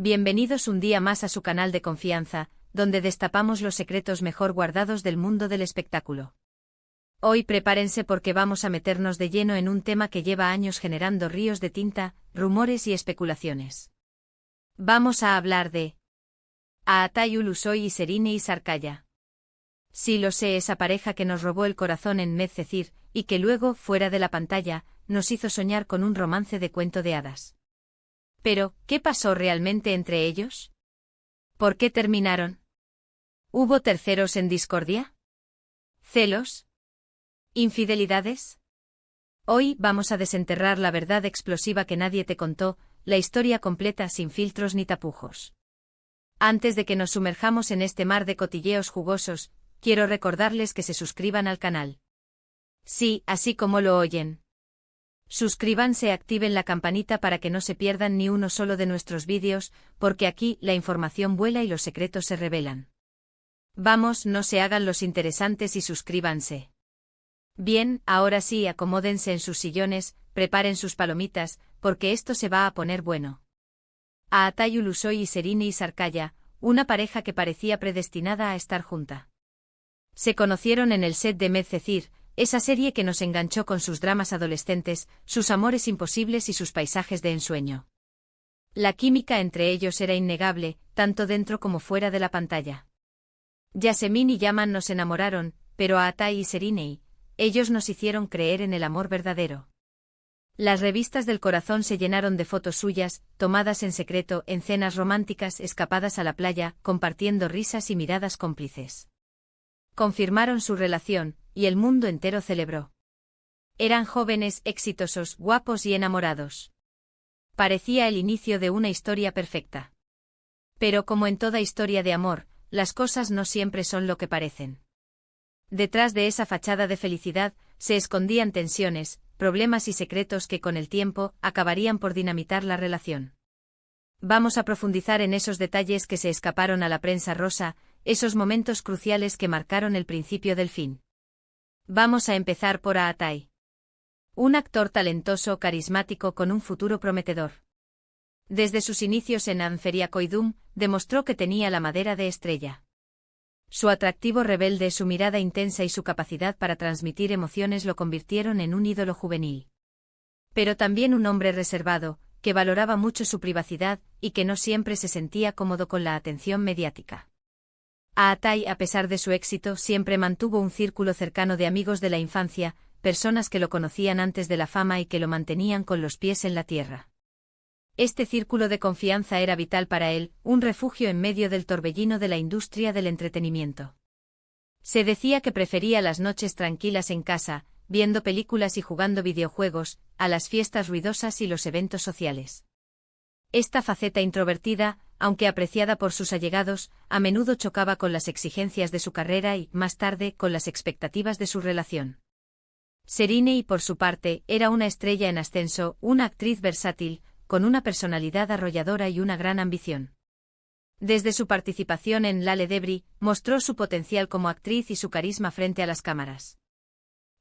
Bienvenidos un día más a su canal de confianza, donde destapamos los secretos mejor guardados del mundo del espectáculo. Hoy prepárense porque vamos a meternos de lleno en un tema que lleva años generando ríos de tinta, rumores y especulaciones. Vamos a hablar de Aatay Ulusoy y Serine Sarkaya. Sí, lo sé, esa pareja que nos robó el corazón en Medcezir, y que luego, fuera de la pantalla, nos hizo soñar con un romance de cuento de hadas. Pero, ¿qué pasó realmente entre ellos? ¿Por qué terminaron? ¿Hubo terceros en discordia? ¿Celos? ¿Infidelidades? Hoy vamos a desenterrar la verdad explosiva que nadie te contó, la historia completa sin filtros ni tapujos. Antes de que nos sumerjamos en este mar de cotilleos jugosos, quiero recordarles que se suscriban al canal. Sí, así como lo oyen. Suscríbanse y activen la campanita para que no se pierdan ni uno solo de nuestros vídeos, porque aquí la información vuela y los secretos se revelan. Vamos, no se hagan los interesantes y suscríbanse. Bien, ahora sí, acomódense en sus sillones, preparen sus palomitas, porque esto se va a poner bueno. Aatay Ulusoy y Serine Sarkaya, una pareja que parecía predestinada a estar junta. Se conocieron en el set de Medcezir, esa serie que nos enganchó con sus dramas adolescentes, sus amores imposibles y sus paisajes de ensueño. La química entre ellos era innegable, tanto dentro como fuera de la pantalla. Yasemin y Yaman nos enamoraron, pero Aatay y Serine, ellos nos hicieron creer en el amor verdadero. Las revistas del corazón se llenaron de fotos suyas, tomadas en secreto, en cenas románticas, escapadas a la playa, compartiendo risas y miradas cómplices. Confirmaron su relación, y el mundo entero celebró. Eran jóvenes, exitosos, guapos y enamorados. Parecía el inicio de una historia perfecta. Pero como en toda historia de amor, las cosas no siempre son lo que parecen. Detrás de esa fachada de felicidad, se escondían tensiones, problemas y secretos que con el tiempo acabarían por dinamitar la relación. Vamos a profundizar en esos detalles que se escaparon a la prensa rosa, esos momentos cruciales que marcaron el principio del fin. Vamos a empezar por Aatay. Un actor talentoso, carismático con un futuro prometedor. Desde sus inicios en Anferia Koydum, demostró que tenía la madera de estrella. Su atractivo rebelde, su mirada intensa y su capacidad para transmitir emociones lo convirtieron en un ídolo juvenil. Pero también un hombre reservado, que valoraba mucho su privacidad y que no siempre se sentía cómodo con la atención mediática. Aatay, a pesar de su éxito, siempre mantuvo un círculo cercano de amigos de la infancia, personas que lo conocían antes de la fama y que lo mantenían con los pies en la tierra. Este círculo de confianza era vital para él, un refugio en medio del torbellino de la industria del entretenimiento. Se decía que prefería las noches tranquilas en casa, viendo películas y jugando videojuegos, a las fiestas ruidosas y los eventos sociales. Esta faceta introvertida, aunque apreciada por sus allegados, a menudo chocaba con las exigencias de su carrera y, más tarde, con las expectativas de su relación. Serine, por su parte, era una estrella en ascenso, una actriz versátil, con una personalidad arrolladora y una gran ambición. Desde su participación en Lale Debris, mostró su potencial como actriz y su carisma frente a las cámaras.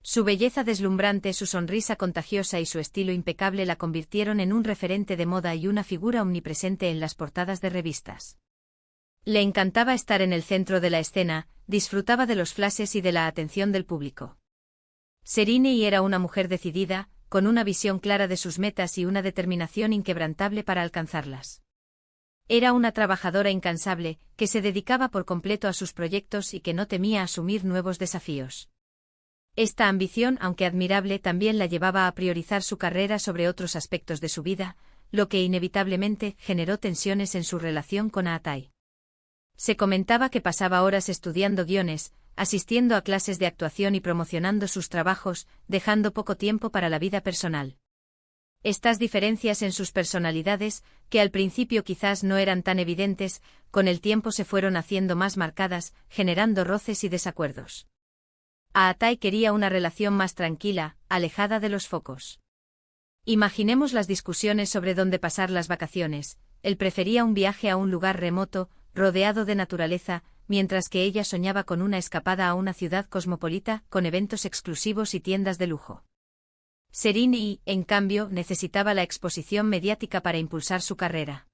Su belleza deslumbrante, su sonrisa contagiosa y su estilo impecable la convirtieron en un referente de moda y una figura omnipresente en las portadas de revistas. Le encantaba estar en el centro de la escena, disfrutaba de los flashes y de la atención del público. Serine era una mujer decidida, con una visión clara de sus metas y una determinación inquebrantable para alcanzarlas. Era una trabajadora incansable, que se dedicaba por completo a sus proyectos y que no temía asumir nuevos desafíos. Esta ambición, aunque admirable, también la llevaba a priorizar su carrera sobre otros aspectos de su vida, lo que inevitablemente generó tensiones en su relación con Aatay. Se comentaba que pasaba horas estudiando guiones, asistiendo a clases de actuación y promocionando sus trabajos, dejando poco tiempo para la vida personal. Estas diferencias en sus personalidades, que al principio quizás no eran tan evidentes, con el tiempo se fueron haciendo más marcadas, generando roces y desacuerdos. Aatay quería una relación más tranquila, alejada de los focos. Imaginemos las discusiones sobre dónde pasar las vacaciones. Él prefería un viaje a un lugar remoto, rodeado de naturaleza, mientras que ella soñaba con una escapada a una ciudad cosmopolita, con eventos exclusivos y tiendas de lujo. Serine, en cambio, necesitaba la exposición mediática para impulsar su carrera.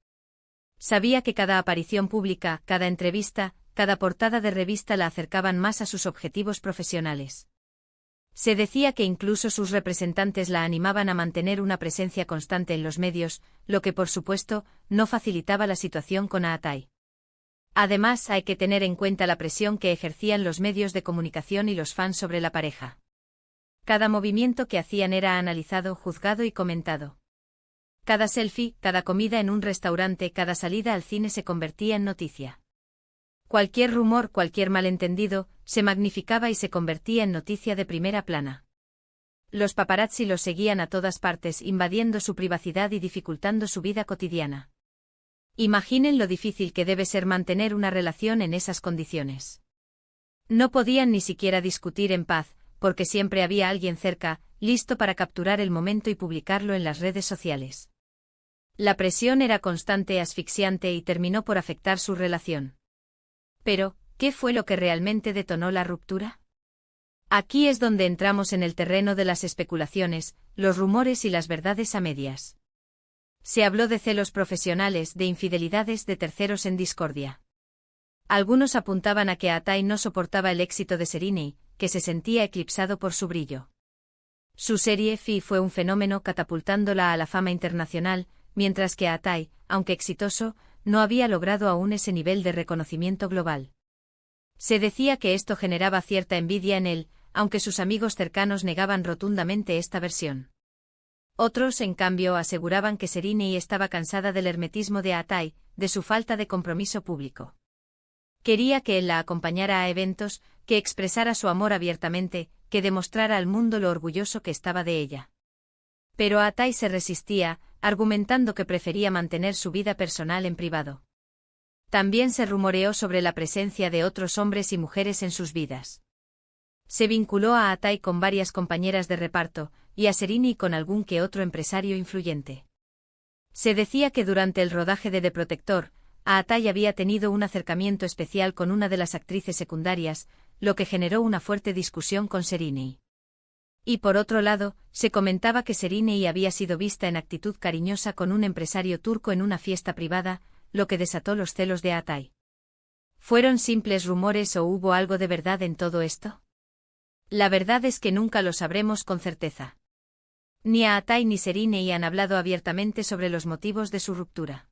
Sabía que cada aparición pública, cada entrevista, cada portada de revista la acercaban más a sus objetivos profesionales. Se decía que incluso sus representantes la animaban a mantener una presencia constante en los medios, lo que por supuesto, no facilitaba la situación con Aatai. Además, hay que tener en cuenta la presión que ejercían los medios de comunicación y los fans sobre la pareja. Cada movimiento que hacían era analizado, juzgado y comentado. Cada selfie, cada comida en un restaurante, cada salida al cine se convertía en noticia. Cualquier rumor, cualquier malentendido, se magnificaba y se convertía en noticia de primera plana. Los paparazzi los seguían a todas partes, invadiendo su privacidad y dificultando su vida cotidiana. Imaginen lo difícil que debe ser mantener una relación en esas condiciones. No podían ni siquiera discutir en paz, porque siempre había alguien cerca, listo para capturar el momento y publicarlo en las redes sociales. La presión era constante, asfixiante y terminó por afectar su relación. Pero, ¿qué fue lo que realmente detonó la ruptura? Aquí es donde entramos en el terreno de las especulaciones, los rumores y las verdades a medias. Se habló de celos profesionales, de infidelidades de terceros en discordia. Algunos apuntaban a que Aatai no soportaba el éxito de Serrini, que se sentía eclipsado por su brillo. Su serie Fi fue un fenómeno catapultándola a la fama internacional, mientras que Aatai, aunque exitoso, no había logrado aún ese nivel de reconocimiento global. Se decía que esto generaba cierta envidia en él, aunque sus amigos cercanos negaban rotundamente esta versión. Otros, en cambio, aseguraban que Serrini estaba cansada del hermetismo de Aatai, de su falta de compromiso público. Quería que él la acompañara a eventos, que expresara su amor abiertamente, que demostrara al mundo lo orgulloso que estaba de ella. Pero Aatai se resistía, argumentando que prefería mantener su vida personal en privado. También se rumoreó sobre la presencia de otros hombres y mujeres en sus vidas. Se vinculó a Aatai con varias compañeras de reparto, y a Serrini con algún que otro empresario influyente. Se decía que durante el rodaje de The Protector, Aatai había tenido un acercamiento especial con una de las actrices secundarias, lo que generó una fuerte discusión con Serrini. Y por otro lado, se comentaba que Serrini había sido vista en actitud cariñosa con un empresario turco en una fiesta privada, lo que desató los celos de Aatai. ¿Fueron simples rumores o hubo algo de verdad en todo esto? La verdad es que nunca lo sabremos con certeza. Ni Aatai ni Serrini han hablado abiertamente sobre los motivos de su ruptura.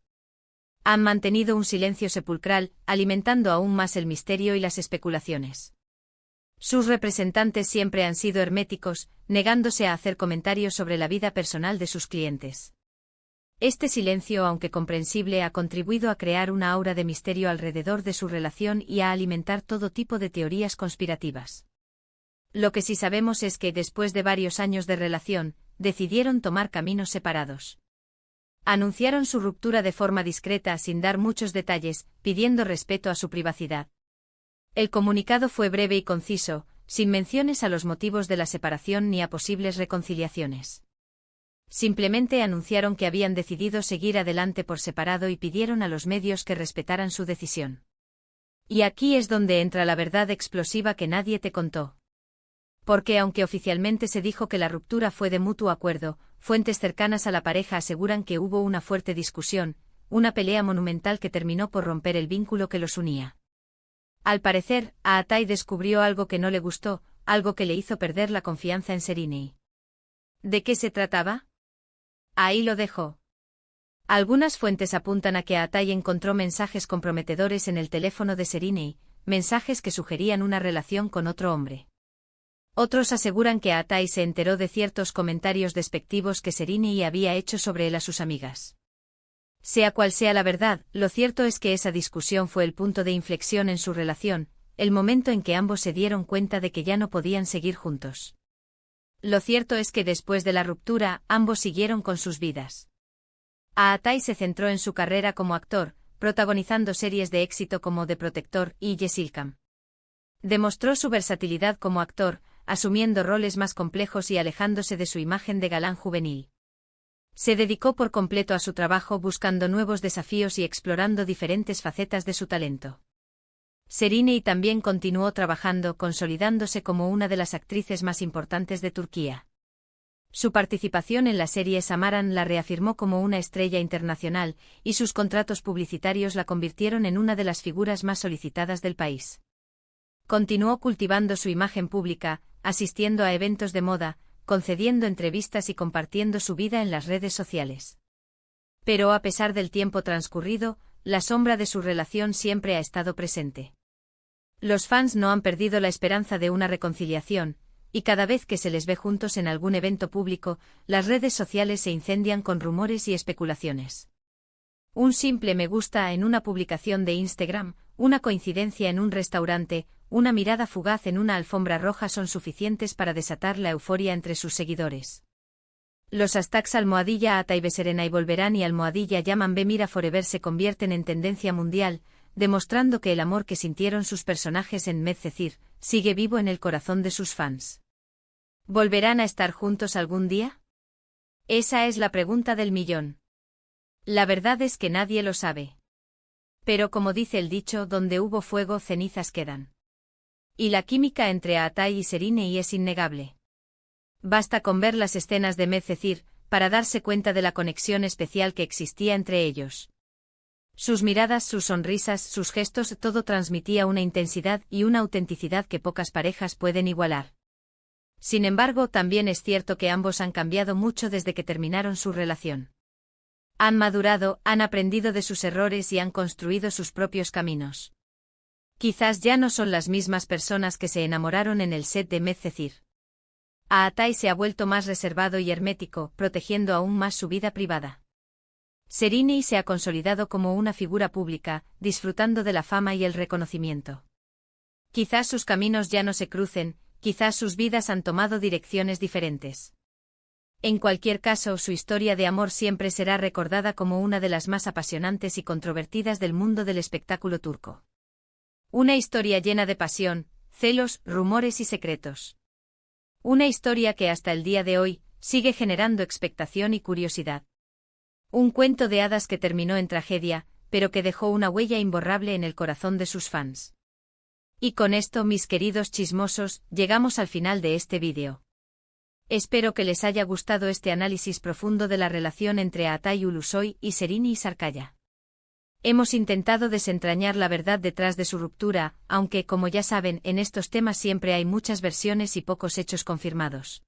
Han mantenido un silencio sepulcral, alimentando aún más el misterio y las especulaciones. Sus representantes siempre han sido herméticos, negándose a hacer comentarios sobre la vida personal de sus clientes. Este silencio, aunque comprensible, ha contribuido a crear una aura de misterio alrededor de su relación y a alimentar todo tipo de teorías conspirativas. Lo que sí sabemos es que, después de varios años de relación, decidieron tomar caminos separados. Anunciaron su ruptura de forma discreta sin dar muchos detalles, pidiendo respeto a su privacidad. El comunicado fue breve y conciso, sin menciones a los motivos de la separación ni a posibles reconciliaciones. Simplemente anunciaron que habían decidido seguir adelante por separado y pidieron a los medios que respetaran su decisión. Y aquí es donde entra la verdad explosiva que nadie te contó. Porque aunque oficialmente se dijo que la ruptura fue de mutuo acuerdo, fuentes cercanas a la pareja aseguran que hubo una fuerte discusión, una pelea monumental que terminó por romper el vínculo que los unía. Al parecer, Aatai descubrió algo que no le gustó, algo que le hizo perder la confianza en Serrini. ¿De qué se trataba? Ahí lo dejo. Algunas fuentes apuntan a que Aatai encontró mensajes comprometedores en el teléfono de Serrini, mensajes que sugerían una relación con otro hombre. Otros aseguran que Aatai se enteró de ciertos comentarios despectivos que Serrini había hecho sobre él a sus amigas. Sea cual sea la verdad, lo cierto es que esa discusión fue el punto de inflexión en su relación, el momento en que ambos se dieron cuenta de que ya no podían seguir juntos. Lo cierto es que después de la ruptura, ambos siguieron con sus vidas. Aatai se centró en su carrera como actor, protagonizando series de éxito como The Protector y Jesilkam. Demostró su versatilidad como actor, asumiendo roles más complejos y alejándose de su imagen de galán juvenil. Se dedicó por completo a su trabajo buscando nuevos desafíos y explorando diferentes facetas de su talento. Serrini también continuó trabajando, consolidándose como una de las actrices más importantes de Turquía. Su participación en la serie Samaran la reafirmó como una estrella internacional, y sus contratos publicitarios la convirtieron en una de las figuras más solicitadas del país. Continuó cultivando su imagen pública, asistiendo a eventos de moda, concediendo entrevistas y compartiendo su vida en las redes sociales. Pero a pesar del tiempo transcurrido, la sombra de su relación siempre ha estado presente. Los fans no han perdido la esperanza de una reconciliación, y cada vez que se les ve juntos en algún evento público, las redes sociales se incendian con rumores y especulaciones. Un simple me gusta en una publicación de Instagram, una coincidencia en un restaurante, una mirada fugaz en una alfombra roja son suficientes para desatar la euforia entre sus seguidores. Los hashtags @AtaiBeserena y volverán y @llaman Mira Forever se convierten en tendencia mundial, demostrando que el amor que sintieron sus personajes en Medcezir sigue vivo en el corazón de sus fans. ¿Volverán a estar juntos algún día? Esa es la pregunta del millón. La verdad es que nadie lo sabe. Pero como dice el dicho, donde hubo fuego, cenizas quedan. Y la química entre Atai y Serenei es innegable. Basta con ver las escenas de Medcezir para darse cuenta de la conexión especial que existía entre ellos. Sus miradas, sus sonrisas, sus gestos, todo transmitía una intensidad y una autenticidad que pocas parejas pueden igualar. Sin embargo, también es cierto que ambos han cambiado mucho desde que terminaron su relación. Han madurado, han aprendido de sus errores y han construido sus propios caminos. Quizás ya no son las mismas personas que se enamoraron en el set de Medcezir. Atai se ha vuelto más reservado y hermético, protegiendo aún más su vida privada. Serenei se ha consolidado como una figura pública, disfrutando de la fama y el reconocimiento. Quizás sus caminos ya no se crucen, quizás sus vidas han tomado direcciones diferentes. En cualquier caso, su historia de amor siempre será recordada como una de las más apasionantes y controvertidas del mundo del espectáculo turco. Una historia llena de pasión, celos, rumores y secretos. Una historia que hasta el día de hoy sigue generando expectación y curiosidad. Un cuento de hadas que terminó en tragedia, pero que dejó una huella imborrable en el corazón de sus fans. Y con esto, mis queridos chismosos, llegamos al final de este vídeo. Espero que les haya gustado este análisis profundo de la relación entre Atai Ulusoy y Serenei Sarkaya. Hemos intentado desentrañar la verdad detrás de su ruptura, aunque, como ya saben, en estos temas siempre hay muchas versiones y pocos hechos confirmados.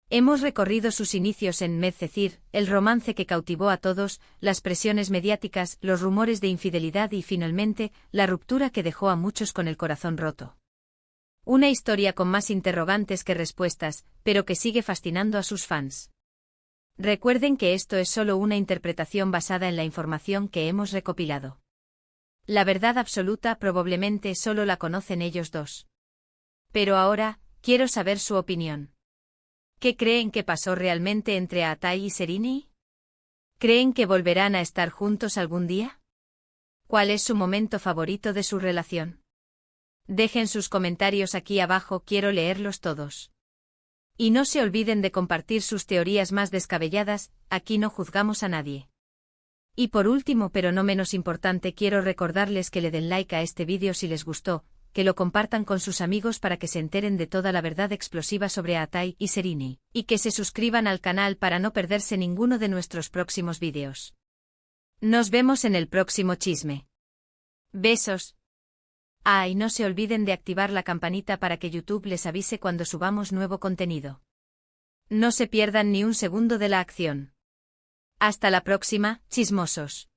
Hemos recorrido sus inicios en Medcezir, el romance que cautivó a todos, las presiones mediáticas, los rumores de infidelidad y, finalmente, la ruptura que dejó a muchos con el corazón roto. Una historia con más interrogantes que respuestas, pero que sigue fascinando a sus fans. Recuerden que esto es solo una interpretación basada en la información que hemos recopilado. La verdad absoluta probablemente solo la conocen ellos dos. Pero ahora, quiero saber su opinión. ¿Qué creen que pasó realmente entre Atai y Serenei? ¿Creen que volverán a estar juntos algún día? ¿Cuál es su momento favorito de su relación? Dejen sus comentarios aquí abajo, quiero leerlos todos. Y no se olviden de compartir sus teorías más descabelladas, aquí no juzgamos a nadie. Y por último, pero no menos importante, quiero recordarles que le den like a este vídeo si les gustó, que lo compartan con sus amigos para que se enteren de toda la verdad explosiva sobre Atai y Serenei, y que se suscriban al canal para no perderse ninguno de nuestros próximos vídeos. Nos vemos en el próximo chisme. Besos. Y no se olviden de activar la campanita para que YouTube les avise cuando subamos nuevo contenido. No se pierdan ni un segundo de la acción. Hasta la próxima, chismosos.